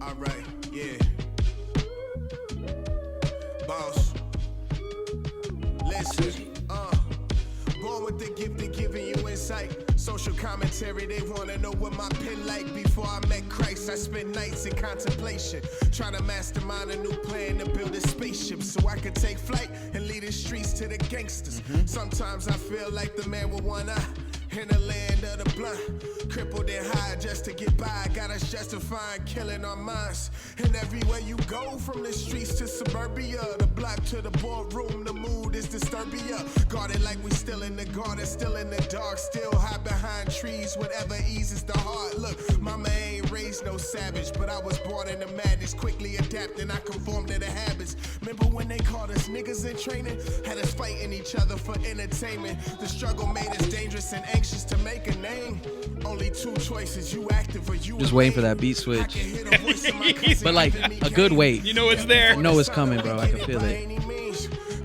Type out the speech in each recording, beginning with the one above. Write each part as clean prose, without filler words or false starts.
All right, yeah. Boss. Listen, born with the gift of giving you insight. Social commentary, they wanna know what my pen like. Before I met Christ, I spent nights in contemplation, trying to mastermind a new plan to build a spaceship so I could take flight and lead the streets to the gangsters. Sometimes I feel like the man with one eye in the land of the blunt, crippled and high just to get by. Got us justifying killing our minds. And everywhere you go, from the streets to suburbia, the block to the boardroom, the mood is disturbia. Guarded like we still in the garden, still in the dark, still hide behind trees, whatever eases the heart. Look, mama ain't raised no savage, but I was born in the madness, quickly adapting, I conformed to the habits. Remember when they called us niggas in training? Had us fighting each other for entertainment. The struggle made us dangerous and anxious to make a name. Only two choices, you active or you just waiting for that beat switch. But like a good wait. You know it's there. I know it's coming, bro. I can feel it.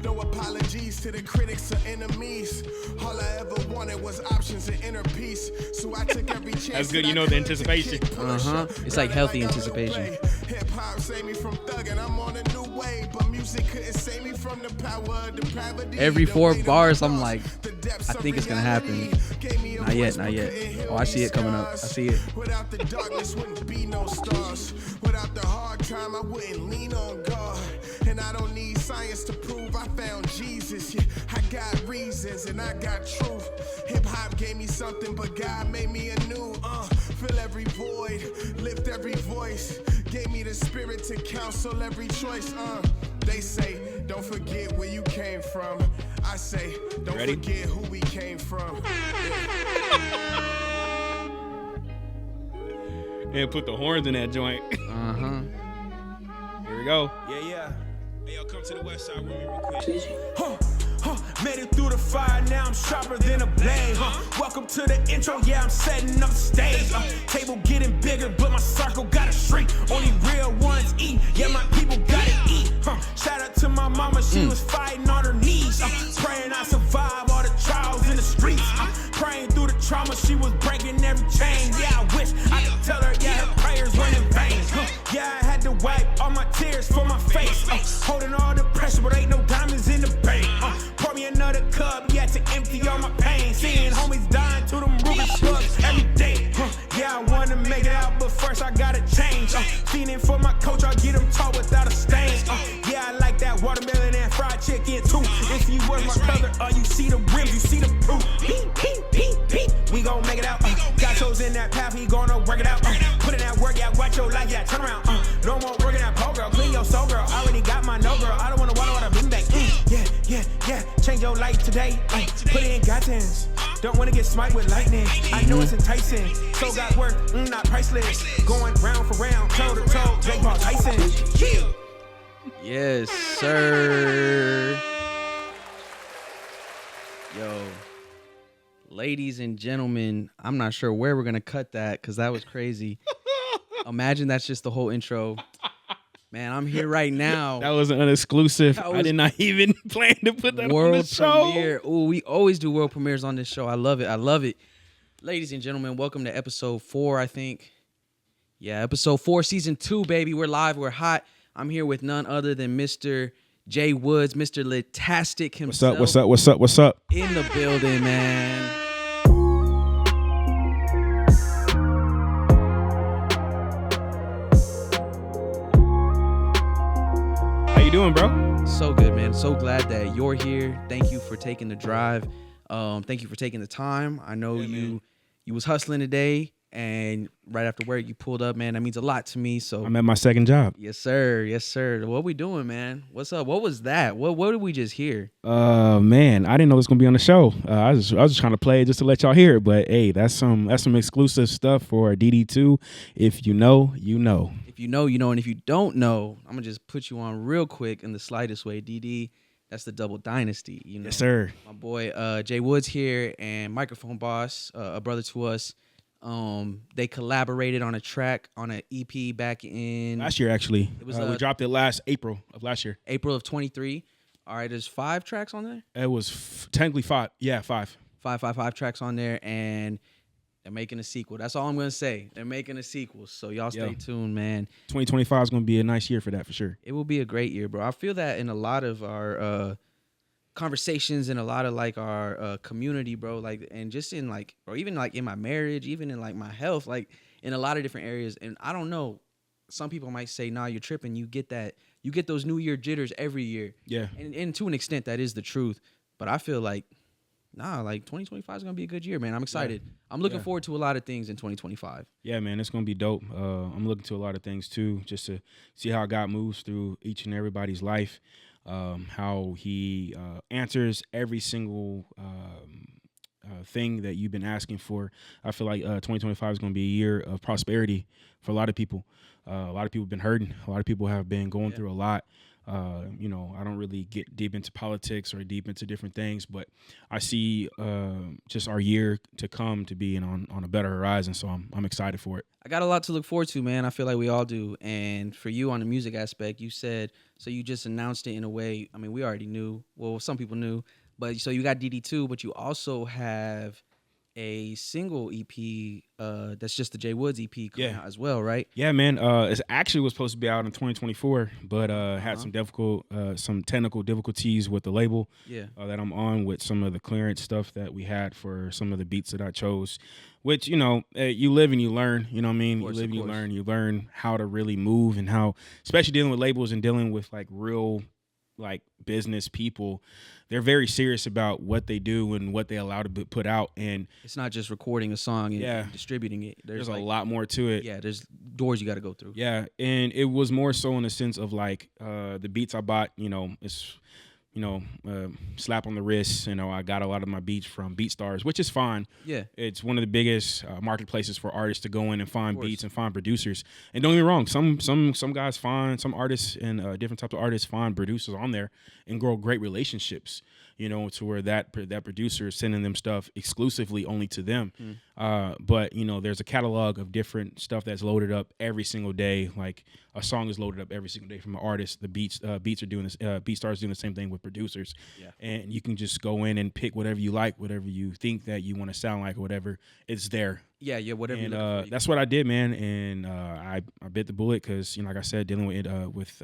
No apologies to the critics or enemies. All I ever wanted was options and inner peace. So I took every chance. That's good, you know the anticipation. It's like healthy anticipation. Hip hop saved me from thugging. I'm on a new way, but music couldn't save me from the power of depravity. Every 4 bars, I'm like, I think it's gonna happen. Not yet, not yet. Oh, I see it coming up. I see it. Without the darkness wouldn't be no stars. Without the hard time, I wouldn't lean on God. And I don't need science to prove I found Jesus. Yeah, I got reasons and I got truth. Hip hop gave me something, but God made me anew. Fill every void, lift every voice. Gave me the spirit to counsel every choice. They say, don't forget where you came from. I say, don't forget who we came from. And put the horns in that joint. Here we go. Yeah. Hey, yo, come to the west side with me real quick. Made it through the fire, now I'm sharper than a blade. Welcome to the intro, yeah, I'm setting up the stage. Table getting bigger, but my circle gotta shrink. Only real ones eat, yeah, my people gotta eat. Shout out to my mama, she was fighting on her knees. Praying I survive all the trials in the streets. Praying through the trauma, she was breaking every chain. Yeah, I wish I could tell her, yeah, her prayers weren't in vain. Yeah, I had to wipe all my tears from my face. Holding all the pressure, but ain't no diamonds in the bank. Pour me another cup, yeah, to empty all my pain. Seeing homies dying to them Ruby slugs every day. Yeah, I wanna make it out, but first I gotta change. Feeding for my coach, I'll get him taught without a stain. Yeah, I like that watermelon and fried chicken too. If you was my brother, you see the rims, you see the proof. We gon' make it out. Got chose in that path, he gonna work it out. Put in that work, yeah, watch your life, yeah, turn around. No more working that pole, girl, clean your soul, girl. I already got my no, girl. I don't wanna bring back. Yeah, change your life today. Put it in God's hands. Don't wanna get smite with lightning. I know it's enticing. So got worth, not priceless. Going round for round, toe to toe, Jake Paul Tyson. Yes, sir. Yo, ladies and gentlemen, I'm not sure where we're gonna cut that because that was crazy. Imagine that's just the whole intro. Man, I'm here right now. That was an unexclusive. I did not even plan to put that on the show. World premiere. Ooh, we always do world premieres on this show. I love it. Ladies and gentlemen, welcome to episode 4, I think. Yeah, episode 4, season 2, baby. We're live. We're hot. I'm here with none other than Mr. JWOODZ, Mr. Litastic himself. What's up? In the building, man. Doing, bro? So good, man. So glad that you're here. Thank you for taking the drive. Thank you for taking the time. I know you was hustling today, and right after work you pulled up, man. That means a lot to me. So I'm at my second job. Yes, sir. What we doing, man? What's up? What was that? What did we just hear? Man, I didn't know it was gonna be on the show. I was just trying to play it just to let y'all hear it. But hey, that's some exclusive stuff for DD2. If you know, you know. If you know, you know, and if you don't know, I'm gonna just put you on real quick in the slightest way. DD, that's the double Dynasty. You know, yes, sir. My boy JWOODZ here and Microphone Boss, a brother to us. They collaborated on a track on an EP back in last year. Actually, it was we dropped it April of last year. April of 23. All right, there's 5 tracks on there. It was technically 5. Yeah, 5. Five tracks on there, and They're making a sequel. That's all I'm gonna say. They're making a sequel. So y'all stay tuned, man. 2025 is going to be a nice year for that for sure. It will be a great year, bro. I feel that in a lot of our conversations and a lot of like our community, bro. Like, and just in like, or even like in my marriage, even in like my health, like in a lot of different areas. And I don't know. Some people might say, "Nah, you're tripping." You get those New Year jitters every year. Yeah. And to an extent, that is the truth. But I feel like, like 2025 is gonna be a good year, man. I'm excited. Yeah. I'm looking forward to a lot of things in 2025. Yeah, man, it's gonna be dope. I'm looking to a lot of things too, just to see how God moves through each and everybody's life, how He answers every single thing that you've been asking for. I feel like 2025 is gonna be a year of prosperity for a lot of people. A lot of people have been hurting. A lot of people have been going through a lot. I don't really get deep into politics or deep into different things, but I see just our year to come to be on a better horizon. So I'm excited for it. I got a lot to look forward to, man. I feel like we all do. And for you on the music aspect, you said, so you just announced it in a way. I mean, we already knew. Well, some people knew. But so you got DD2, but you also have a single EP that's just the JWOODZ EP coming out as well, right? Yeah, man. It actually was supposed to be out in 2024, but had some technical difficulties with the label that I'm on, with some of the clearance stuff that we had for some of the beats that I chose, which, you live and you learn, you know what I mean? You live and you learn how to really move, and how, especially dealing with labels and dealing with like real like business people, they're very serious about what they do and what they allow to put out. And it's not just recording a song and distributing it. There's like a lot more to it. Yeah, there's doors you got to go through. Yeah, and it was more so in the sense of like the beats I bought, it's slap on the wrist. I got a lot of my beats from BeatStars, which is fine. Yeah, it's one of the biggest marketplaces for artists to go in and find beats and find producers. And don't get me wrong, some guys find, some artists and different types of artists find producers on there and grow great relationships. To where that producer is sending them stuff exclusively only to them. But there's a catalog of different stuff that's loaded up every single day. Like a song is loaded up every single day from an artist. The beats are doing this. BeatStars doing the same thing with producers. Yeah. And you can just go in and pick whatever you like, whatever you think that you want to sound like, or whatever. It's there. Yeah, whatever. And that's what I did, man. And I bit the bullet because, like I said, dealing with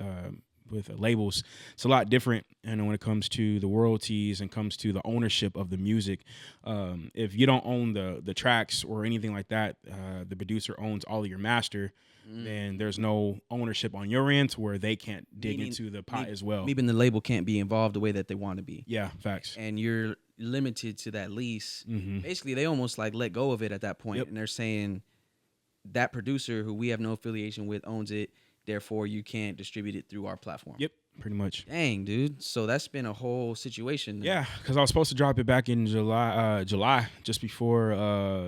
labels, it's a lot different. And when it comes to the royalties and comes to the ownership of the music, if you don't own the tracks or anything like that, the producer owns all of your master, then there's no ownership on your end to where they can't dig into the pot as well. Even the label can't be involved the way that they want to be. Yeah, facts. And you're limited to that lease. Basically, they almost like let go of it at that point. And they're saying that producer who we have no affiliation with owns it. Therefore, you can't distribute it through our platform. Yep, pretty much. Dang, dude. So that's been a whole situation. Yeah, because I was supposed to drop it back in July, just before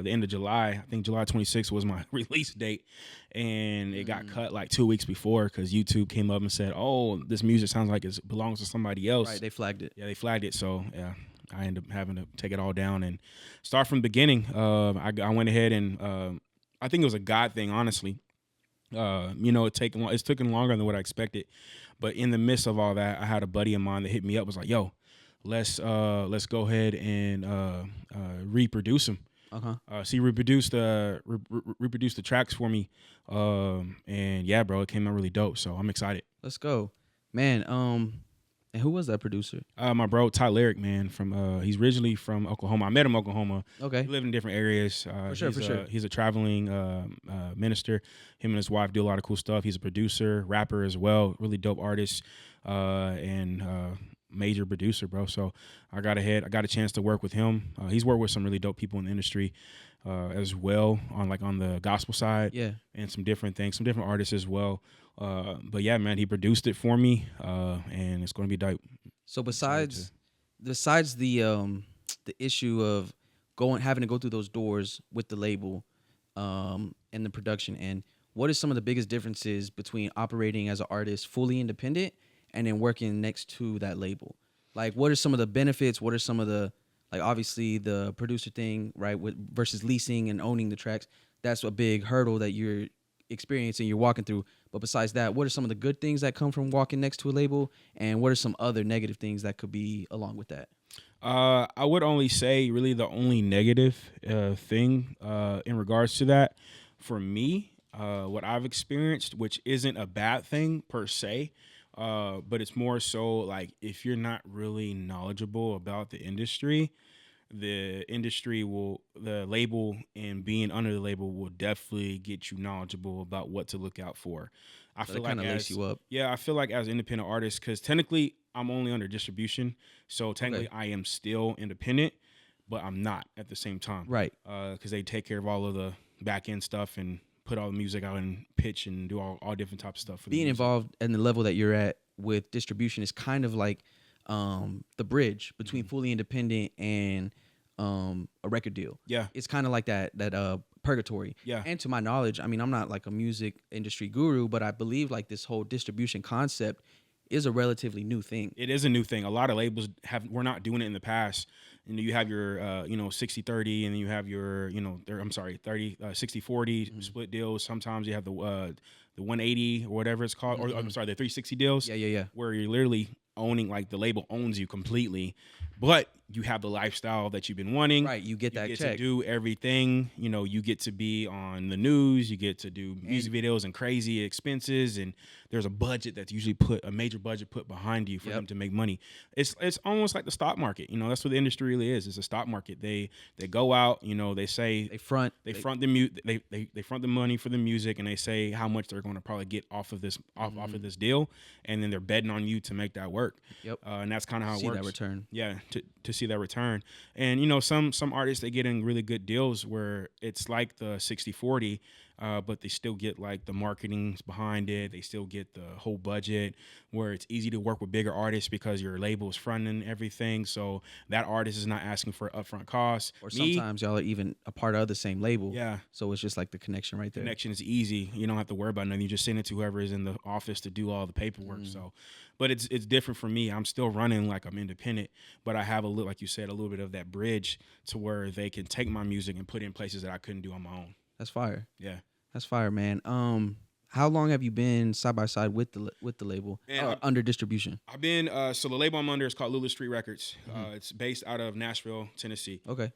the end of July. I think July 26th was my release date. And it got cut like 2 weeks before because YouTube came up and said, oh, this music sounds like it belongs to somebody else. Right, they flagged it. Yeah, they flagged it. So, yeah, I ended up having to take it all down and start from the beginning. I went ahead and I think it was a God thing, honestly. It's taken longer than what I expected, but in the midst of all that, I had a buddy of mine that hit me up, was like, yo, let's go ahead and reproduce them. So he reproduced the tracks for me, and yeah, bro, it came out really dope. So I'm excited. Let's go, man. And who was that producer? My bro, Ty Lyric, man. He's originally from Oklahoma. I met him in Oklahoma. Okay. He lived in different areas. For sure. He's a traveling minister. Him and his wife do a lot of cool stuff. He's a producer, rapper as well. Really dope artist, and major producer, bro. So I got a chance to work with him. He's worked with some really dope people in the industry as well, on the gospel side. Yeah. And some different things, some different artists as well. But yeah, man, he produced it for me, and it's going to be dope. So besides the issue of having to go through those doors with the label, and the production end, what are some of the biggest differences between operating as an artist fully independent and then working next to that label? Like, what are some of the benefits? What are some of the, like, obviously the producer thing, right, versus leasing and owning the tracks? That's a big hurdle that you're experiencing, you're walking through. But besides that, what are some of the good things that come from walking next to a label, and what are some other negative things that could be along with that? I would only say really the only negative thing in regards to that for me, what I've experienced, which isn't a bad thing per se, but it's more so like if you're not really knowledgeable about the industry the label and being under the label will definitely get you knowledgeable about what to look out for. I feel like lace you up. Yeah, I feel like as independent artists, because technically I'm only under distribution, so technically I am still independent, but I'm not at the same time. Right. Because they take care of all of the back end stuff and put all the music out and pitch and do all different types of stuff. For being involved in the level that you're at with distribution is kind of like the bridge between fully independent and a record deal. Yeah. It's kind of like that purgatory. Yeah. And to my knowledge, I mean, I'm not like a music industry guru, but I believe like this whole distribution concept is a relatively new thing. It is a new thing. A lot of labels were not doing it in the past. And you have your 60-30 and then you have your 30 60-40 split deals. Sometimes you have the 180 or whatever it's called, or I'm sorry, the 360 deals. Yeah. Where you're literally owning, like the label owns you completely, but you have the lifestyle that you've been wanting. Right, you get that check. check. To do everything. You get to be on the news. You get to do music videos and crazy expenses, and there's a budget that's usually a major budget put behind you for them to make money. It's almost like the stock market. That's what the industry really is. It's a stock market. They go out. They say they front the they front the money for the music, and they say how much they're going to probably get off of this off of this deal, and then they're betting on you to make that work. Yep. And that's kind of how it works. See that return. Yeah, to see that return. And some artists, they get in really good deals where it's like the 60-40, but they still get like the marketing's behind it. They still get the whole budget, where it's easy to work with bigger artists because your label is fronting everything. So that artist is not asking for upfront costs. Or sometimes y'all are even a part of the same label. Yeah. So it's just like the connection right there. Connection is easy. You don't have to worry about nothing. You just send it to whoever is in the office to do all the paperwork. So, but it's different for me. I'm still running like I'm independent, but I have like you said, a little bit of that bridge to where they can take my music and put it in places that I couldn't do on my own. That's fire. Yeah. That's fire, man. How long have you been side by side with the label under distribution? I've been so the label I'm under is called Lula Street Records. It's based out of Nashville, Tennessee. Okay.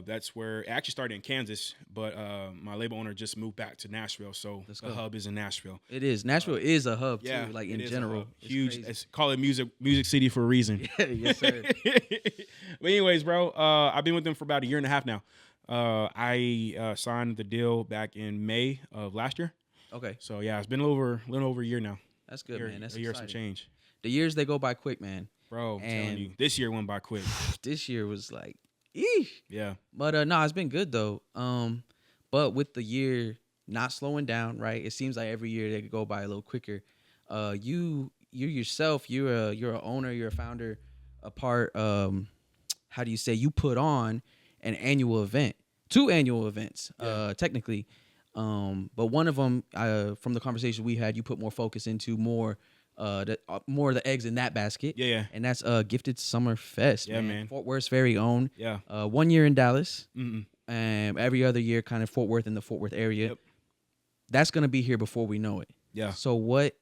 That's where it actually started in Kansas, but my label owner just moved back to Nashville, so the hub is in Nashville. It is. Nashville is a hub too, yeah, like in general. Huge. It's call it music city for a reason. Yes, sir. But anyways, bro, I've been with them for about 1.5 years now. I signed the deal back in May of last year. Okay. So yeah, it's been a little over a year now. That's good, man. That's a year exciting. some change. The years, they go by quick, man. Bro, I'm telling you, this year went by quick. This year was like, eesh. Yeah. But no, it's been good though. But with the year not slowing down, right? It seems like every year they could go by a little quicker. You yourself, you're an owner, you're a founder, a part. How do you say? You put on an annual event, 2 annual events, technically. But one of them, from the conversation we had, you put more focus into more of the eggs in that basket. Yeah. And that's Gifted Summer Fest. Yeah, man. Fort Worth's very own. Yeah. 1 year in Dallas. Mm-mm. And every other year, kind of Fort Worth in the Fort Worth area. Yep. That's gonna be here before we know it. Yeah. So what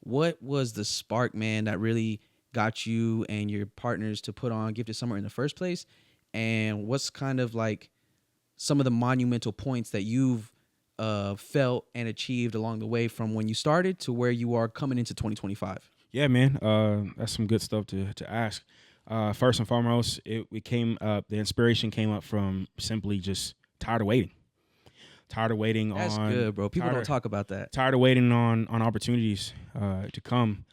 was the spark, man, that really got you and your partners to put on Gifted Summer in the first place? And what's kind of like some of the monumental points that you've felt and achieved along the way from when you started to where you are coming into 2025? Yeah, man. That's some good stuff to ask. First and foremost, the inspiration came up from simply just tired of waiting. Tired of waiting on. That's good, bro. People don't talk about that. Tired of waiting on opportunities to come.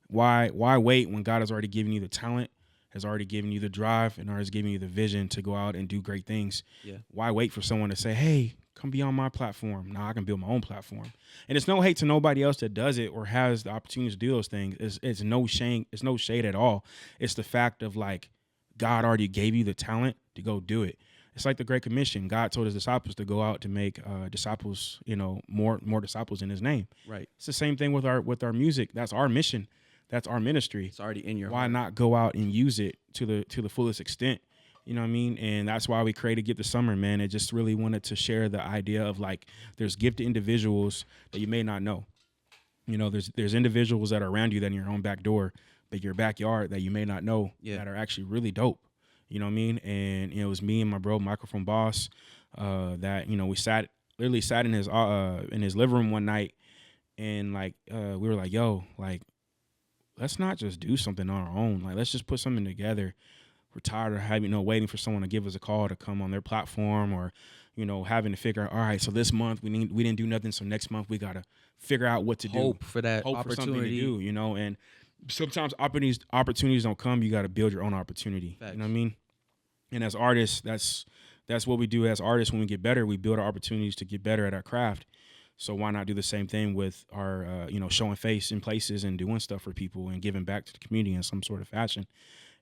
Why wait when God has already given you the talent, has already given you the drive, and has given you the vision to go out and do great things? Yeah. Why wait for someone to say, hey, come be on my platform? Now I can build my own platform. And it's no hate to nobody else that does it or has the opportunity to do those things. It's no shame. It's no shade at all. It's the fact of like, God already gave you the talent to go do it. It's like the Great Commission. God told his disciples to go out to make disciples, more disciples in his name. Right. It's the same thing with our music. That's our mission. That's our ministry. It's already in your Why heart. not go out and use it to the fullest extent? You know what I mean? And that's why we created Get the Summer, man. It just really wanted to share the idea of like, there's gifted individuals that you may not know. There's individuals that are around you that in your own back door, but your backyard that you may not know that are actually really dope. You know what I mean? And it was me and my bro Microphone Boss that we literally sat in his living room one night, and like we were like, yo, like, let's not just do something on our own. Like, let's just put something together. We're tired of having waiting for someone to give us a call to come on their platform, or having to figure out, all right, so this month we didn't do nothing, so next month we gotta figure out what to do. Hope for that Hope opportunity. for something to do, and sometimes opportunities don't come. You got to build your own opportunity. Facts. You know what I mean? And as artists, that's what we do as artists. When we get better, we build our opportunities to get better at our craft. So why not do the same thing with our, showing face in places and doing stuff for people and giving back to the community in some sort of fashion.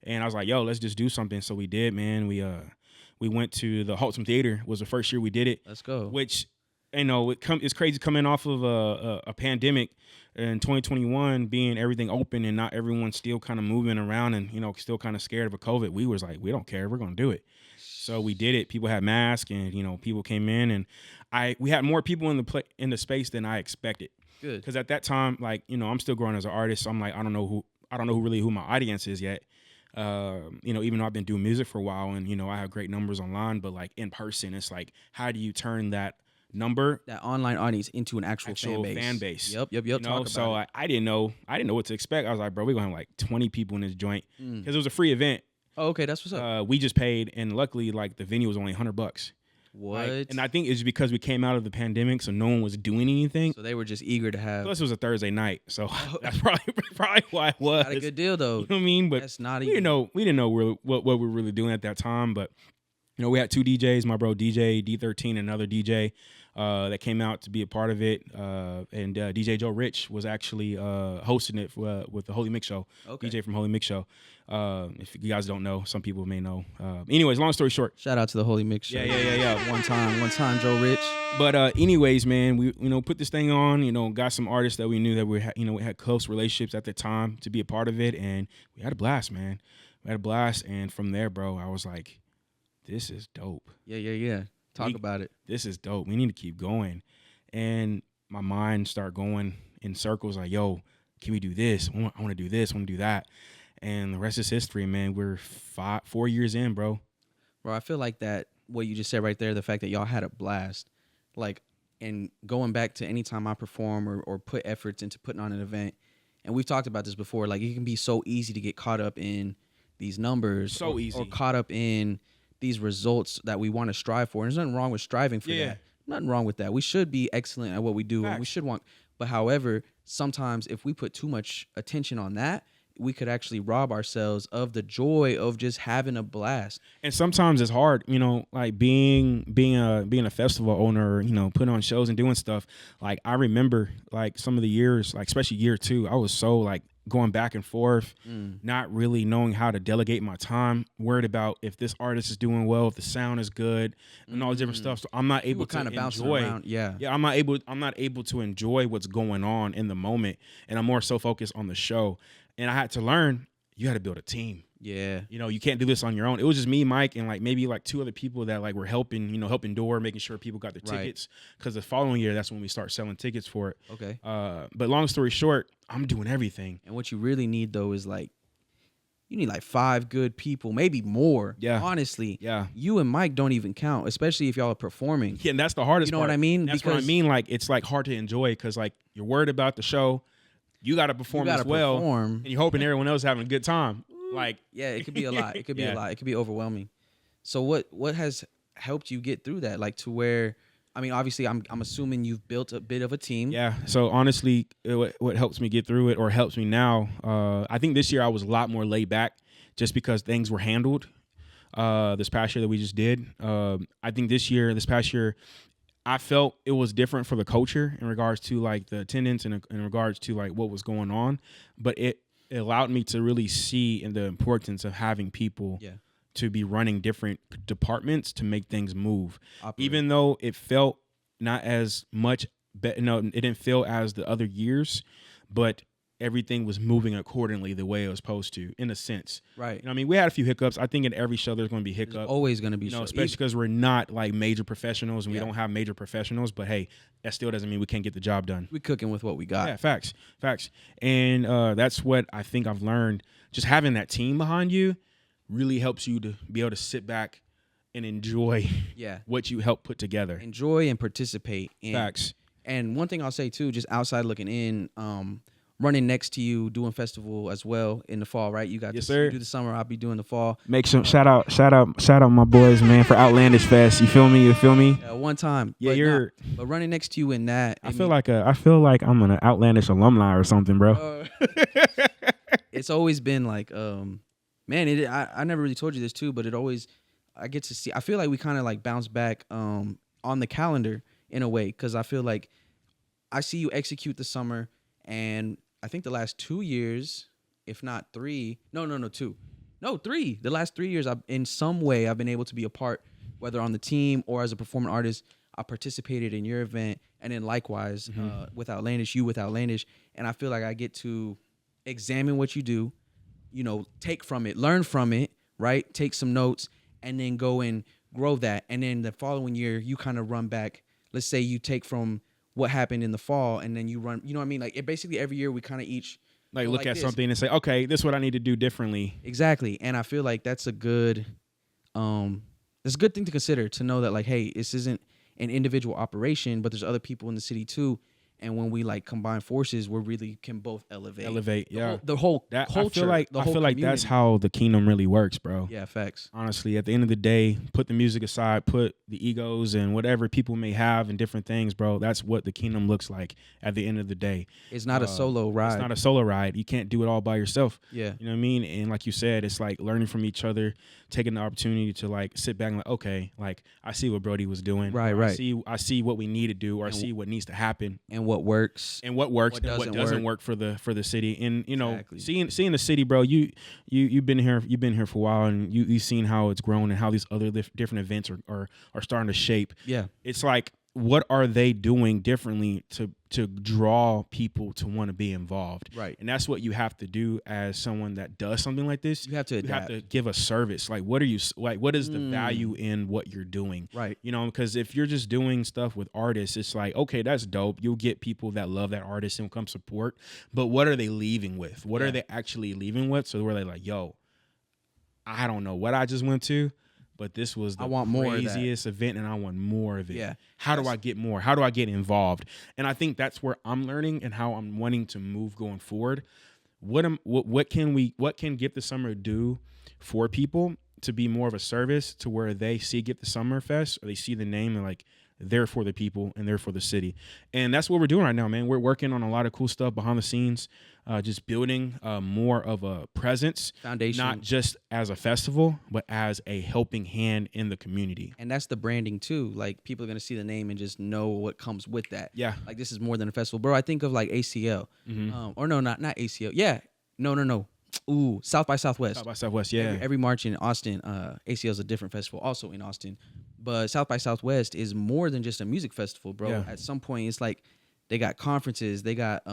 And I was like, yo, let's just do something. So we did, man. We went to the Haltom Theater. Was the first year we did it. Let's go. Which, it's crazy coming off of a pandemic in 2021, being everything open and not everyone still kind of moving around and, still kind of scared of a COVID. We was like, we don't care. We're going to do it. So we did it. People had masks and, people came in, and we had more people in the space than I expected. Good. Because at that time, like, I'm still growing as an artist. So I'm like, I don't know who my audience is yet. Even though I've been doing music for a while and, I have great numbers online, but like in person, it's like, how do you turn that online audience into an actual fan base? Yep. So I didn't know what to expect. I was like, bro, we're gonna have like 20 people in this joint because it was a free event. Oh, okay, that's what's up. We just paid, and luckily, like, the venue was only $100. What? And I think it's because we came out of the pandemic, so no one was doing anything. So they were just eager to have. Plus, it was a Thursday night, so that's probably why it was. Not a good deal, though. You know what I mean? But that's not we didn't know what we were really doing at that time. But we had two DJs, my bro DJ D13, and another DJ that came out to be a part of it. And DJ Joe Rich was actually hosting it with the Holy Mix Show. Okay. DJ from Holy Mix Show. If you guys don't know, some people may know. Anyways, long story short. Shout out to the Holy Mix Show. Yeah. One time, Joe Rich. But anyways, man, we put this thing on. Got some artists that we knew that we had close relationships at the time to be a part of it, and we had a blast, man. We had a blast, and from there, bro, I was like, this is dope. Yeah. Talk about it. This is dope. We need to keep going. And my mind started going in circles like, yo, can we do this? I want to do this. I want to do that. And the rest is history, man. We're 4 years in, bro. Bro, I feel like that, what you just said right there, the fact that y'all had a blast, like, and going back to any time I perform or put efforts into putting on an event, and we've talked about this before, like, it can be so easy to get caught up in these numbers. So easy. Or caught up in these results that we want to strive for. And there's nothing wrong with striving for that. Nothing wrong with that. We should be excellent at what we do. Facts. And we should want, but however, sometimes if we put too much attention on that, we could actually rob ourselves of the joy of just having a blast. And sometimes it's hard, like being a festival owner, putting on shows and doing stuff. Like, I remember, like, some of the years, like especially year 2, I was so like going back and forth, not really knowing how to delegate my time, worried about if this artist is doing well, if the sound is good, and all this different stuff. So I'm not able to enjoy. Around. Yeah, I'm not able to enjoy what's going on in the moment, and I'm more so focused on the show. And I had to learn, you got to build a team. Yeah. You can't do this on your own. It was just me, Mike, and like maybe like 2 other people that like were helping door, making sure people got the tickets. Because the following year, that's when we start selling tickets for it. Okay. But long story short, I'm doing everything. And what you really need, though, is like, you need like 5 good people, maybe more. Yeah. Honestly. Yeah. You and Mike don't even count, especially if y'all are performing. Yeah, and that's the hardest part. You know what I mean? That's what I mean. Like, it's like hard to enjoy because like you're worried about the show. You got to perform as well. And you're hoping everyone else is having a good time. Like, yeah, it could be a lot. It could be a lot. It could be overwhelming. So what has helped you get through that? Like, to where, I mean, obviously I'm assuming you've built a bit of a team. Yeah. So honestly, what helps me get through it, or helps me now, I think this year I was a lot more laid back just because things were handled. This past year that we just did. I think this past year, I felt it was different for the culture in regards to like the attendance and in regards to like what was going on, but it allowed me to really see in the importance of having people to be running different departments to make things move. Even though it felt not as much, it didn't feel as the other years, but everything was moving accordingly the way it was supposed to, in a sense. Right. I mean, we had a few hiccups. I think in every show there's going to be hiccups. There's always going to be, especially because we're not like major professionals and we don't have major professionals. But hey, that still doesn't mean we can't get the job done. We're cooking with what we got. Yeah, facts. And that's what I think I've learned. Just having that team behind you really helps you to be able to sit back and enjoy what you help put together. Enjoy and participate. Facts. And one thing I'll say too, just outside looking in, running next to you, doing festival as well in the fall, right? You got yes, to sir. do the summer. I'll be doing the fall. Make some shout out my boys, man, for Outlandish Fest. You feel me? One time. Yeah, but running next to you in that, I feel like I'm an Outlandish alumni or something, bro. It's always been like, man, I never really told you this too, but I get to see. I feel like we kind of like bounce back on the calendar in a way, because I feel like I see you execute the summer, and I think the last 2 years, if not 3, three. The last 3 years, in some way, I've been able to be a part, whether on the team or as a performing artist. I participated in your event, and then likewise with Outlandish, you with Outlandish, and I feel like I get to examine what you do, take from it, learn from it, right? Take some notes, and then go and grow that. And then the following year, you kind of run back. Let's say you take from what happened in the fall, and then you run, you know what I mean? Like, basically every year we kind of each look at something and say, okay, this is what I need to do differently. Exactly. And I feel like that's a good thing to consider, to know that, like, hey, this isn't an individual operation, but there's other people in the city too. And when we like combine forces, we really can both elevate. The whole culture. I feel like that's how the kingdom really works, bro. Yeah, facts. Honestly, at the end of the day, put the music aside, put the egos and whatever people may have and different things, bro. That's what the kingdom looks like at the end of the day. It's not a solo ride. It's not a solo ride. You can't do it all by yourself. Yeah. You know what I mean? And like you said, it's like learning from each other, taking the opportunity to like sit back and like, okay, like I see what Brody was doing. Right. I see what we need to do, or I see what needs to happen. And what works. And what doesn't work for the city. And exactly. seeing the city, bro, you've been here for a while, and you've seen how it's grown and how these other different events are starting to shape. Yeah. It's like, what are they doing differently to draw people to want to be involved? Right. And that's what you have to do as someone that does something like this. You have to adapt. You have to give a service. Like, what is the value in what you're doing? Right. Because if you're just doing stuff with artists, it's like, okay, that's dope. You'll get people that love that artist and come support. But what are they leaving with? What are they actually leaving with? So where they're like, yo, I don't know what I just went to, but this was the craziest event, and I want more of it. Yeah. How do I get more? How do I get involved? And I think that's where I'm learning and how I'm wanting to move going forward. What can Get the Summer do for people to be more of a service, to where they see Get the Summer Fest, or they see the name and like, they're for the people and they're for the city. And that's what we're doing right now, man. We're working on a lot of cool stuff behind the scenes, just building more of a presence, foundation, not just as a festival, but as a helping hand in the community. And that's the branding too. Like, people are going to see the name and just know what comes with that. Yeah. Like, this is more than a festival. Bro, I think of like ACL. Or no, not ACL. Yeah. No. Ooh, South by Southwest. South by Southwest, yeah. Every March in Austin, ACL is a different festival, also in Austin. But South by Southwest is more than just a music festival, bro. Yeah. At some point, it's like they got conferences, they got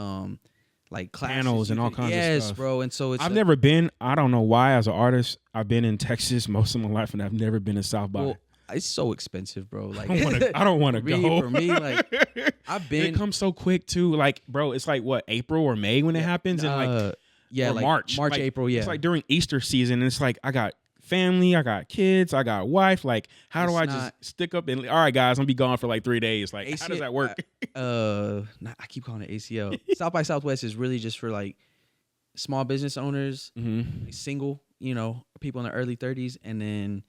like classes, panels and all kinds of stuff. Yes, bro. And so I've never been. I don't know why. As an artist, I've been in Texas most of my life, and I've never been to South by. Well, it's so expensive, bro. Like, I don't want to go. For me, like, I've been. It comes so quick too. Like, bro, it's like what, April or May when it happens, and like. Yeah, like March, like, April, yeah. It's like during Easter season, and it's like, I got family, I got kids, I got wife. Like, how do I just stick up and, all right, guys, I'm gonna be gone for like 3 days. Like, how does that work? I keep calling it ACL. South by Southwest is really just for like small business owners, like single, people in their early 30s, and then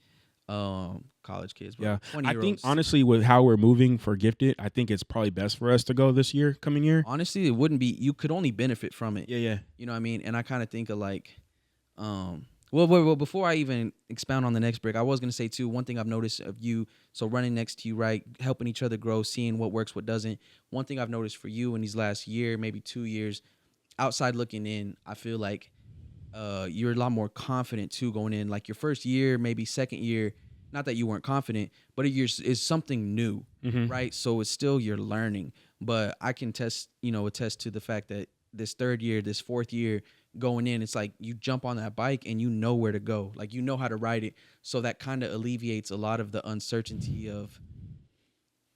college kids. Bro. Yeah, I think honestly, with how we're moving for Gifted, I think it's probably best for us to go this coming year. Honestly, it wouldn't be. You could only benefit from it. Yeah. You know what I mean? And I kind of think of like, well, before I even expound on the next break, I was gonna say too. One thing I've noticed of you, so running next to you, right, helping each other grow, seeing what works, what doesn't. One thing I've noticed for you in these last year, maybe 2 years, outside looking in, I feel like you're a lot more confident too going in. Like your first year, maybe second year. Not that you weren't confident, but it's something new, right? So it's still you're learning. But I can attest to the fact that this third year, this fourth year going in, it's like you jump on that bike and you know where to go. Like, you know how to ride it. So that kind of alleviates a lot of the uncertainty of,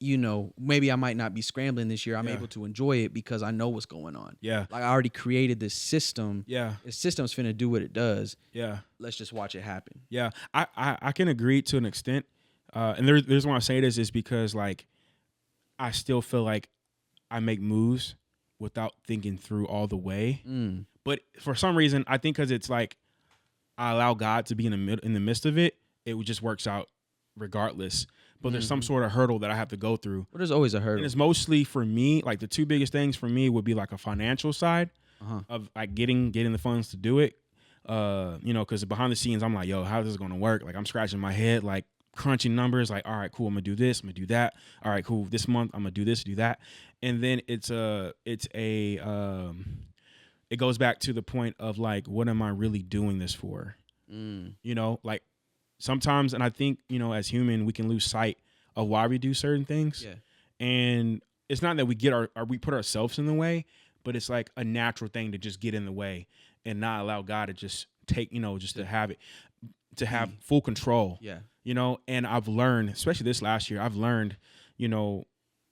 you know, maybe I might not be scrambling this year. I'm able to enjoy it because I know what's going on. Yeah. Like I already created this system. Yeah. The system's finna do what it does. Yeah. Let's just watch it happen. Yeah. I can agree to an extent. And there's why I say this is because like I still feel like I make moves without thinking through all the way. But for some reason, I think because it's like I allow God to be in the midst of it, it just works out regardless. But there's some sort of hurdle that I have to go through. But there's always a hurdle. And it's mostly for me, like the two biggest things for me would be like a financial side of like getting the funds to do it. You know, because behind the scenes, I'm like, yo, how is this going to work? Like I'm scratching my head, like crunching numbers, like, all right, cool, I'm gonna do this, I'm gonna do that. All right, cool, this month I'm gonna do this, do that. And then it goes back to the point of like, what am I really doing this for? You know, like sometimes, and I think, you know, as human, we can lose sight of why we do certain things. Yeah. And it's not that we we put ourselves in the way, but it's like a natural thing to just get in the way and not allow God to just take, you know, just to have it, to have full control. Yeah. You know, and I've learned, especially this last year, I've learned, you know,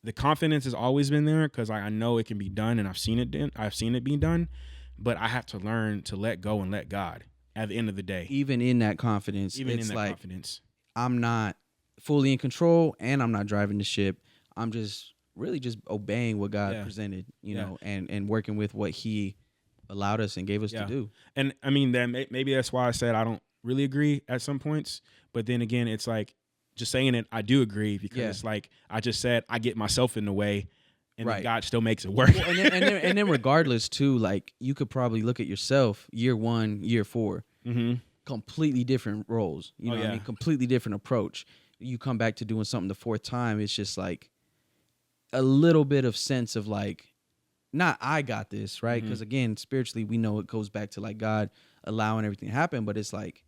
the confidence has always been there because I know it can be done and I've seen it be done, but I have to learn to let go and let God at the end of the day. Even in that confidence, I'm not fully in control and I'm not driving the ship. I'm just really just obeying what God presented, you know, and working with what he allowed us and gave us to do. And I mean, that maybe that's why I said I don't really agree at some points. But then again, it's like just saying it, I do agree because it's like I just said I get myself in the way and then God still makes it work. Well, and then regardless too, like you could probably look at yourself year 1, year 4, completely different roles. You know what I mean? Completely different approach. You come back to doing something the 4th time, it's just like a little bit of sense of like, not I got this, right? Because again, spiritually, we know it goes back to like God allowing everything to happen, but it's like,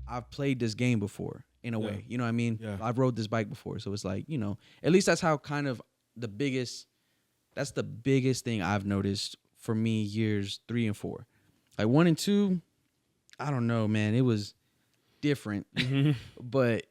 I've played this game before in a way, you know what I mean? Yeah. I've rode this bike before. So it's like, you know, at least that's how kind of that's the biggest thing I've noticed for me years 3 and 4. Like 1 and 2, I don't know, man. It was different. But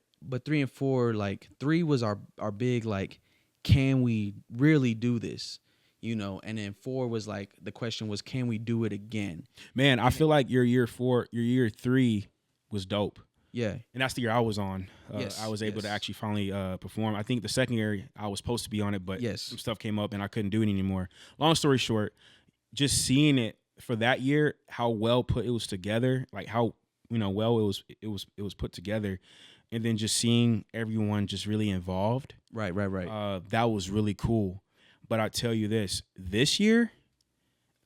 3 and 4, like 3 was our big, like, can we really do this? You know, and then 4 was like, the question was, can we do it again? Man, I feel like your year 3 was dope. Yeah. And that's the year I was on. I was able to actually finally perform. I think the second year I was supposed to be on it, but some stuff came up and I couldn't do it anymore. Long story short, just seeing it for that year, how well put it was together, like how, you know, well it was put together, and then just seeing everyone just really involved. Right. That was really cool. But I tell you this year,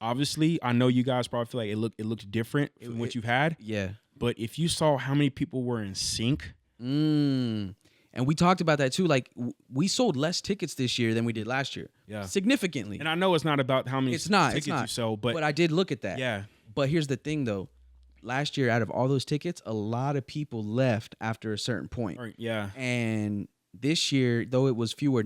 obviously, I know you guys probably feel like it looked different from what you've had. Yeah. But if you saw how many people were in sync. And we talked about that too. Like we sold less tickets this year than we did last year. Yeah. Significantly. And I know it's not about how many tickets you sell, but I did look at that. Yeah. But here's the thing though. Last year, out of all those tickets, a lot of people left after a certain point. Yeah. And this year, though it was fewer,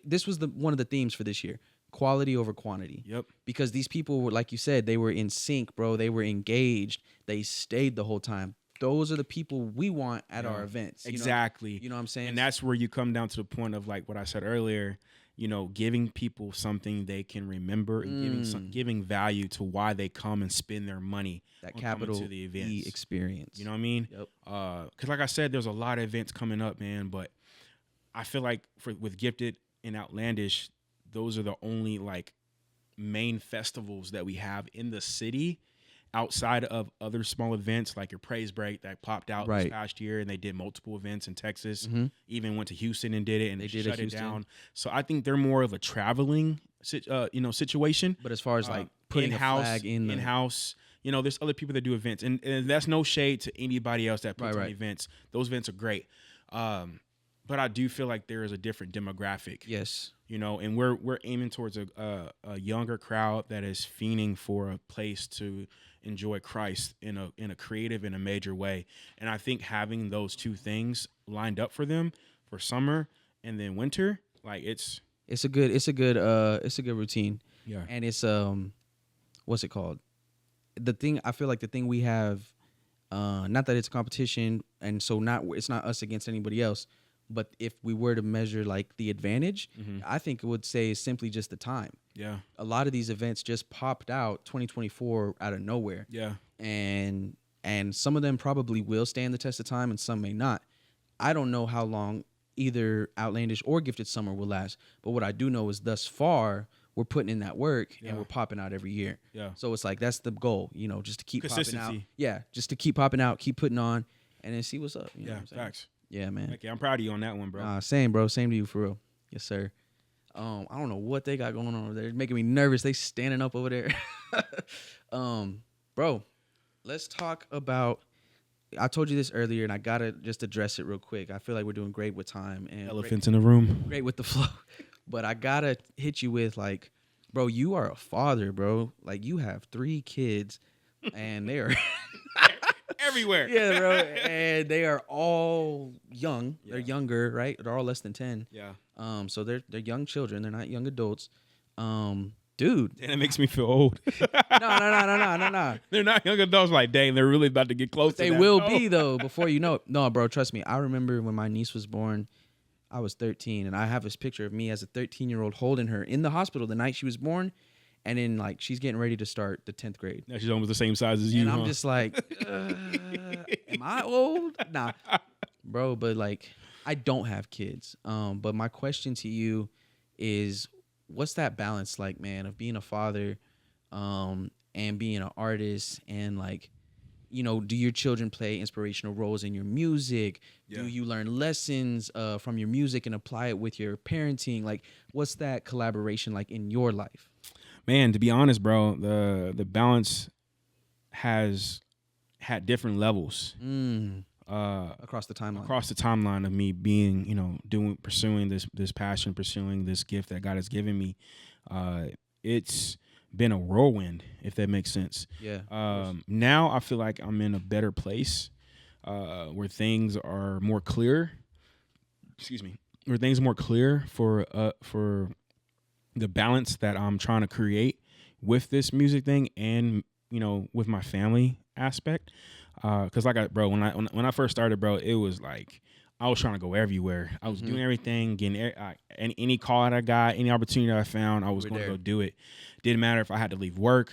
this was one of the themes for this year: quality over quantity. Yep. Because these people were, like you said, they were in sync, bro. They were engaged. They stayed the whole time. Those are the people we want at our events. Exactly. You know what I'm saying? And that's where you come down to the point of like what I said earlier. You know, giving people something they can remember and giving value to why they come and spend their money. That capital to the events. E experience. You know what I mean? Yep. Because like I said, there's a lot of events coming up, man. But I feel like with Gifted and Outlandish, those are the only like main festivals that we have in the city, outside of other small events like your Praise Break that popped out this past year, and they did multiple events in Texas. Even went to Houston and did it, and they shut it down. So I think they're more of a traveling, situation. But as far as like putting a flag in-house, you know, there's other people that do events, and that's no shade to anybody else that puts on events. Those events are great. But I do feel like there is a different demographic. Yes. You know, and we're aiming towards a younger crowd that is fiending for a place to enjoy Christ in a creative and a major way. And I think having those two things lined up for them for summer and then winter, like it's a good routine. Yeah. And it's what's it called? I feel like the thing we have, not that it's a competition, and so it's not us against anybody else, But if we were to measure like the advantage, I think it would say simply just the time. Yeah. A lot of these events just popped out 2024 out of nowhere. Yeah. And some of them probably will stand the test of time and some may not. I don't know how long either Outlandish or Gifted Summer will last. But what I do know is thus far, we're putting in that work and we're popping out every year. Yeah. So it's like, that's the goal, you know, just to keep popping out. Yeah. Just to keep popping out, keep putting on, and then see what's up. You know what I'm saying? Facts. Yeah, man. Okay, I'm proud of you on that one, bro. Same, bro. Same to you, for real. Yes, sir. I don't know what they got going on over there. It's making me nervous. They standing up over there. Bro, let's talk about, I told you this earlier, and I got to just address it real quick. I feel like we're doing great with time. And Elephants in the room. Great with the flow. But I got to hit you with, like, bro, you are a father, bro. Like, you have 3 kids, and they are... Everywhere. Yeah, bro. And they are all young. Yeah. They're younger, right? They're all less than 10. Yeah. So they're young children. They're not young adults. Dude. And it makes me feel old. No. They're not young adults. Like, dang, they're really about to get close to that. They will be, though, before you know it. No, bro, trust me. I remember when my niece was born, I was 13, and I have this picture of me as a 13-year-old holding her in the hospital the night she was born. And then, like, she's getting ready to start the 10th grade. Now she's almost the same size as you, and I'm just like, am I old? Nah. Bro, but, like, I don't have kids. But my question to you is, what's that balance like, man, of being a father and being an artist? And, like, you know, do your children play inspirational roles in your music? Yeah. Do you learn lessons from your music and apply it with your parenting? Like, what's that collaboration like in your life? Man, to be honest, bro, the balance has had different levels across the timeline. Across the timeline of me being, you know, pursuing this passion, pursuing this gift that God has given me. It's been a whirlwind, if that makes sense. Yeah. Now I feel like I'm in a better place where things are more clear. Excuse me. Where things are more clear for the balance that I'm trying to create with this music thing and, you know, with my family aspect. Cause when I first started, bro, it was like, I was trying to go everywhere. I was doing everything, getting any call that I got, any opportunity that I found, I was going to go do it. Didn't matter if I had to leave work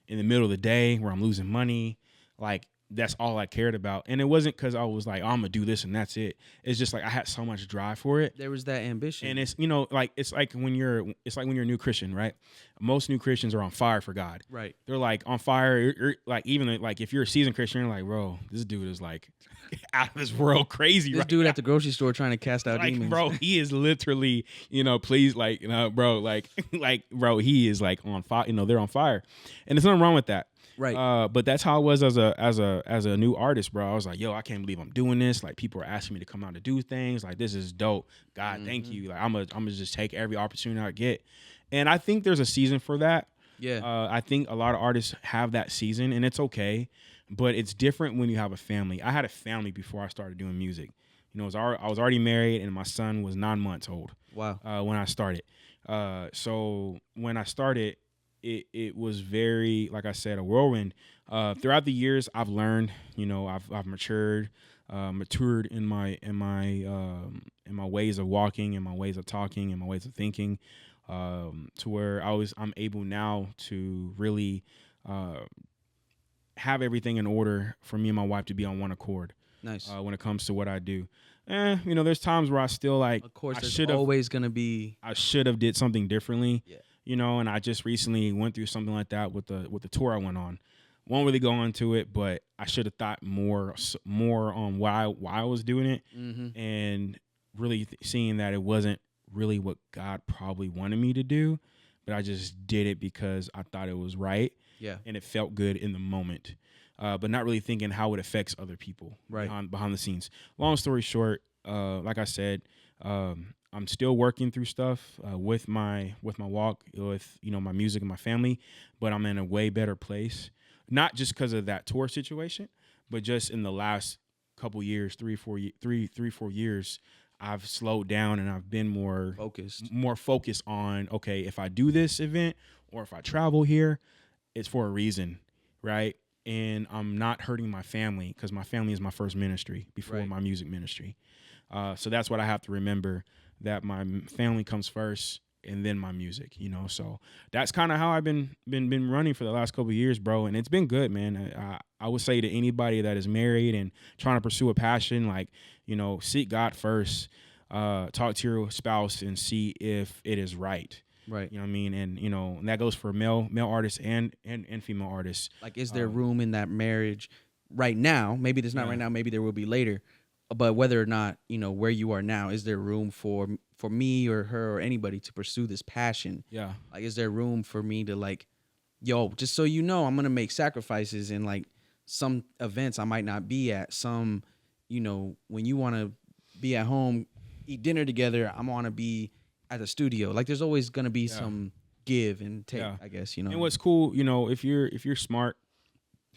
in the middle of the day where I'm losing money. Like, that's all I cared about. And it wasn't because I was like, oh, I'm going to do this and that's it. It's just like I had so much drive for it. There was that ambition. And it's, you know, like it's like when you're a new Christian, right? Most new Christians are on fire for God. Right. They're like on fire. Like, even like if you're a seasoned Christian, you're like, bro, this dude is like out of this world crazy. This dude at the grocery store trying to cast out demons. Bro, he is literally, you know, please, like, you know, bro, bro, he is like on fire. You know, they're on fire. And there's nothing wrong with that. Right. But that's how I was as a new artist, bro. I was like, yo, I can't believe I'm doing this. Like, people are asking me to come out to do things. Like, this is dope. God, thank you. Like, I'm gonna just take every opportunity I get. And I think there's a season for that. Yeah. I think a lot of artists have that season, and it's okay. But it's different when you have a family. I had a family before I started doing music. You know, I was already married, and my son was 9 months old. Wow. When I started. So when I started, it was very, like I said, a whirlwind. Throughout the years, I've learned. You know, I've matured in my ways of walking, in my ways of talking, in my ways of thinking, to where I'm able now to really have everything in order for me and my wife to be on one accord. Nice. When it comes to what I do. You know, there's times where I still like. Of course, there's always gonna be. I should have did something differently. Yeah. You know, and I just recently went through something like that with the tour I went on. Won't really go into it, but I should have thought more on why I was doing it, and really seeing that it wasn't really what God probably wanted me to do, but I just did it because I thought it was right. Yeah. And it felt good in the moment, but not really thinking how it affects other people behind the scenes. Long story short, like I said, I'm still working through stuff with my walk, with, you know, my music and my family, but I'm in a way better place. Not just because of that tour situation, but just in the last couple years, 3-4 years, I've slowed down and I've been more focused on, okay, if I do this event or if I travel here, it's for a reason, right? And I'm not hurting my family because my family is my first ministry before my music ministry. So that's what I have to remember, that my family comes first and then my music, you know. So that's kind of how I've been running for the last couple of years, bro. And it's been good, man. I would say to anybody that is married and trying to pursue a passion, like, you know, seek God first, talk to your spouse and see if it is right. Right. You know what I mean? And, you know, and that goes for male artists and female artists. Like, is there room in that marriage right now? Maybe there's not right now. Maybe there will be later. But whether or not, you know, where you are now, is there room for me or her or anybody to pursue this passion? Yeah. Like, is there room for me to, like, yo, just so you know, I'm going to make sacrifices in, like, some events I might not be at. Some, you know, when you want to be at home, eat dinner together, I want to be at the studio. Like, there's always going to be some give and take, I guess, you know. And what's cool, you know, if you're smart,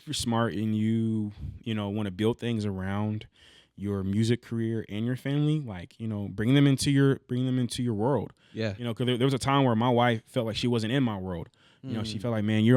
and you know, want to build things around your music career and your family, like, you know, bring them into your world. Yeah. You know, because there was a time where my wife felt like she wasn't in my world. You know, she felt like, man, you're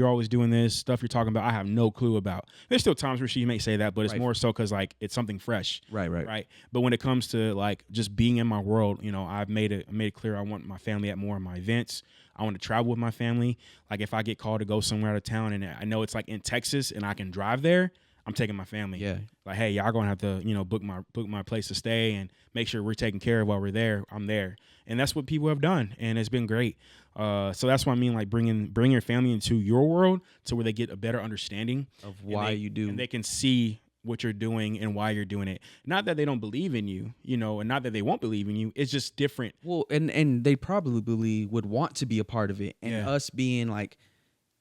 always doing this stuff you're talking about, I have no clue about. There's still times where she may say that, but it's more so because, like, it's something fresh. Right. But when it comes to, like, just being in my world, you know, I made it clear I want my family at more of my events. I want to travel with my family. Like, if I get called to go somewhere out of town and I know it's like in Texas and I can drive there, I'm taking my family. Yeah. Like, hey, y'all gonna have to, you know, book my place to stay and make sure we're taken care of while we're there. I'm there. And that's what people have done. And it's been great. So that's what I mean, like, bring your family into your world to where they get a better understanding of why you do. And they can see what you're doing and why you're doing it. Not that they don't believe in you, you know, and not that they won't believe in you. It's just different. Well, and they probably would want to be a part of it. And us being, like,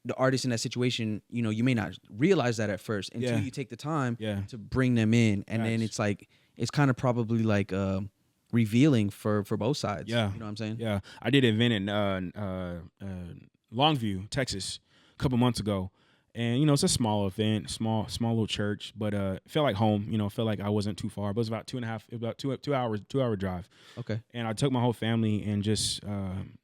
the artist in that situation, you know, you may not realize that at first until you take the time to bring them in. And then it's like, it's kind of probably like revealing for both sides. Yeah. You know what I'm saying? Yeah. I did an event in Longview, Texas, a couple months ago. And, you know, it's a small event, small little church, but it felt like home, you know, it felt like I wasn't too far, but it was about 2.5 drive. Okay. And I took my whole family and just,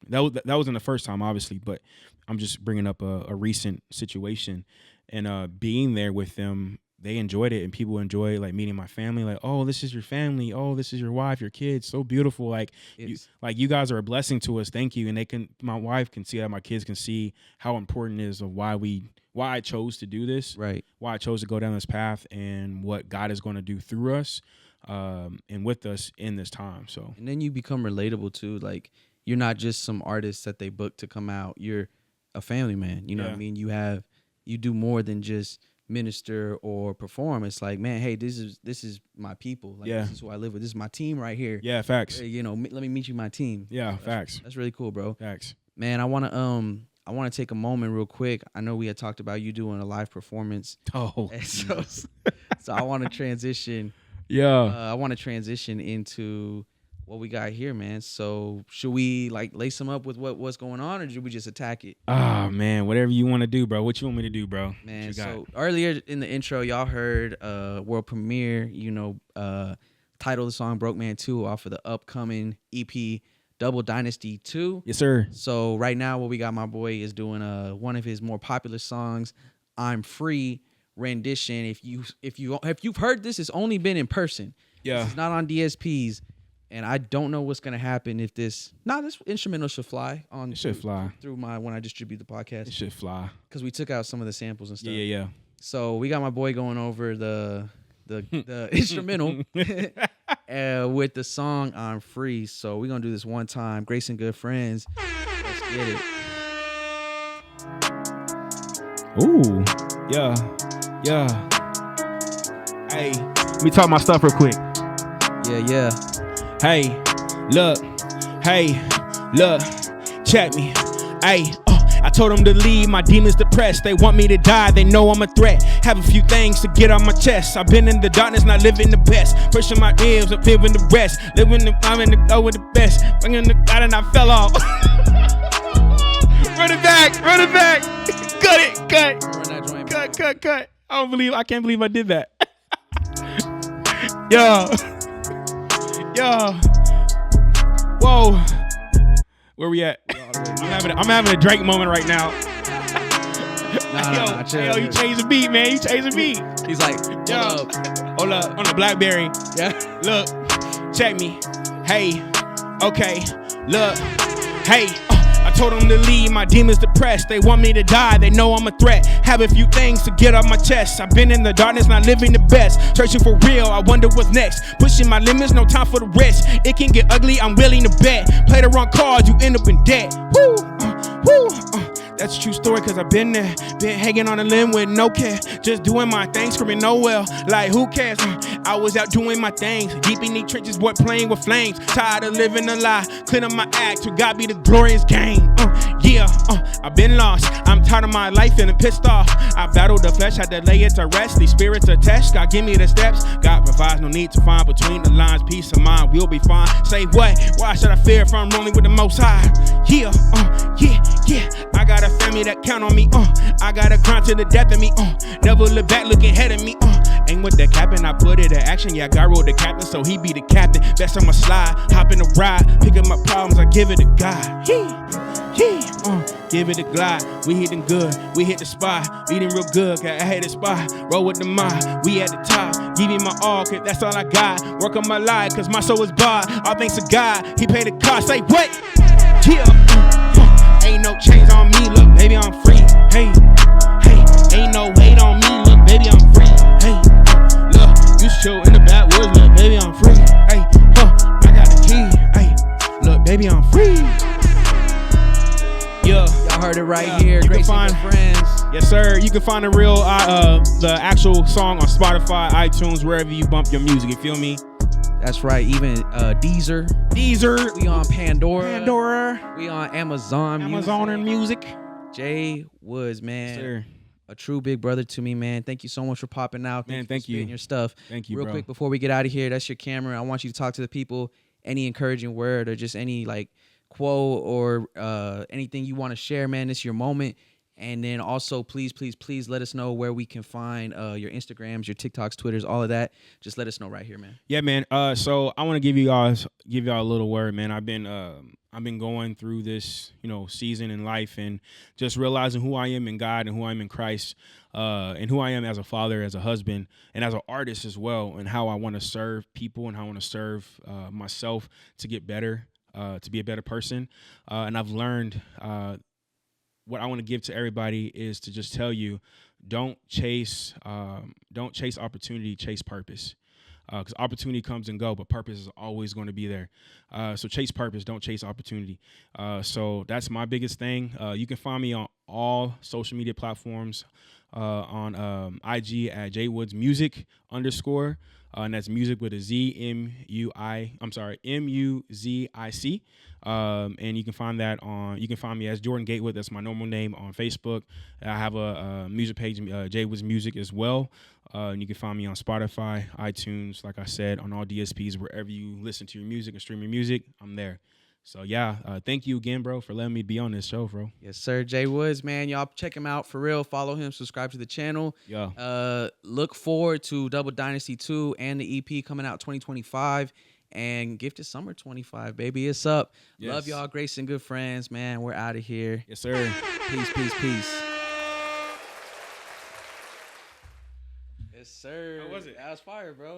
that wasn't the first time, obviously, but I'm just bringing up a recent situation, and being there with them, they enjoyed it, and people enjoy, like, meeting my family, like, oh, this is your family, oh, this is your wife, your kids, so beautiful, like, you guys are a blessing to us, thank you. And my wife can see that, my kids can see how important it is of why I chose to do this, right? Why I chose to go down this path, and what God is going to do through us, and with us in this time. So, and then you become relatable too. Like, you're not just some artist that they book to come out. You're a family man. You know what I mean? You do more than just minister or perform. It's like, man, hey, this is my people. Like, this is who I live with. This is my team right here. Yeah, facts. You know, let me meet you, my team. Yeah, facts. That's really cool, bro. Facts. Man, I want to take a moment real quick. I know we had talked about you doing a live performance. Oh. So I want to transition. Yeah. I want to transition into what we got here, man. So should we, like, lace them up with what's going on, or should we just attack it? Oh, man, whatever you want to do, bro. What you want me to do, bro? Man, so earlier in the intro, y'all heard world premiere, you know, title of the song Broke Man 2 off of the upcoming EP Double Dynasty 2. Yes, sir. So right now what we got, my boy is doing one of his more popular songs, I'm Free rendition. If you've heard this, it's only been in person. Yeah. It's not on DSPs. And I don't know what's gonna happen if this instrumental should fly on. It should fly through when I distribute the podcast. It should fly because we took out some of the samples and stuff. Yeah. So we got my boy going over the instrumental with the song I'm Free. So we're gonna do this one time. Grace and Good Friends. Let's get it. Ooh, yeah. Hey, let me talk my stuff real quick. Yeah. Hey, look, check me. Hey, I told them to leave, my demons depressed. They want me to die, they know I'm a threat. Have a few things to get on my chest. I've been in the darkness, not living the best. Pushing my ears, I'm living the rest. I'm in the go with the best. Bringing the God and I fell off. Run it back. Cut. I can't believe I did that. Yo. Whoa. Where we at? I'm having a Drake moment right now. Nah, yo, you change the beat, man. You change the beat. He's like, hold up, on the BlackBerry. Yeah. Look, check me. Hey, okay, look, hey. I told them to leave, my demons depressed. They want me to die, they know I'm a threat. Have a few things to get off my chest. I've been in the darkness, not living the best. Searching for real, I wonder what's next. Pushing my limits, no time for the rest. It can get ugly, I'm willing to bet. Play the wrong cards, you end up in debt. Woo, that's a true story, cause I've been there. Been hanging on a limb with no care. Just doing my thing, screaming no well. Like who cares? I was out doing my things. Deep in these trenches, boy, playing with flames. Tired of living a lie. Clean up my act, to God be the glorious game. I've been lost. I'm tired of my life feeling pissed off. I battled the flesh, had to lay it to rest. These spirits attached, God give me the steps. God provides, no need to find between the lines. Peace of mind, we'll be fine. Say what? Why should I fear if I'm rolling with the Most High? Yeah. I got a family that count on me. I got a grind to the death of me. Never look back, look ahead of me. Ain't with the captain, I put it in action. Yeah, God wrote the captain, so he be the captain. Best on my slide, hop in the ride, pick up my problems, I give it to God. Give it a glide. We hitting good, we hit the spot. Eating real good, cause I hit the spot. Roll with the mind, we at the top. Give me my all, cause that's all I got. Work on my life, cause my soul is bought. All thanks to God, he paid the cost. Say what? Ain't no chains on me, look, baby, I'm free. Hey, ain't no weight on me, look, baby, I'm free. Hey, look, you chill in the backwoods, look, baby, I'm free. Hey, I got the key. Hey, look, baby, I'm free. Yeah, y'all heard it right here. Great friends. Yes, sir. You can find the actual song on Spotify, iTunes, wherever you bump your music. You feel me? That's right. Even Deezer. We on Pandora. We on Amazon Music. JWOODZ, man. Yes, sir. A true big brother to me, man. Thank you so much for popping out. Thank you. Your stuff. Thank you, Real bro. quick before we get out of here, that's your camera. I want you to talk to the people. Any encouraging word or just any like quote or anything you want to share, man. It's your moment. And then also, please let us know where we can find your Instagrams, your TikToks, Twitters, all of that. Just let us know right here, man. Yeah, man. So I want to give y'all a little word, man. I've been going through this, season in life and just realizing who I am in God and who I am in Christ, and who I am as a father, as a husband, and as an artist as well, and how I want to serve people and how I want to serve myself to get better, to be a better person. And I've learned what I want to give to everybody is to just tell you, don't chase opportunity, chase purpose. Because opportunity comes and go, but purpose is always going to be there. So chase purpose, don't chase opportunity. So that's my biggest thing. You can find me on all social media platforms, on IG at JWOODZ Music _, and that's music with a Z, MUZIC. And you can find me as Jordan Gatewood. That's my normal name on Facebook. I have a music page, JWOODZ Music as well. And you can find me on Spotify, iTunes, like I said, on all DSPs, wherever you listen to your music and stream your music, I'm there. So, yeah, thank you again, bro, for letting me be on this show, bro. Yes, sir. JWOODZ, man. Y'all check him out for real. Follow him. Subscribe to the channel. Yeah. Look forward to Double Dynasty 2 and the EP coming out 2025. And Gifted Summer 25, baby. It's up. Yes. Love y'all. Grace and good friends, man. We're out of here. Yes, sir. Peace. Yes, sir. How was it? That was fire, bro.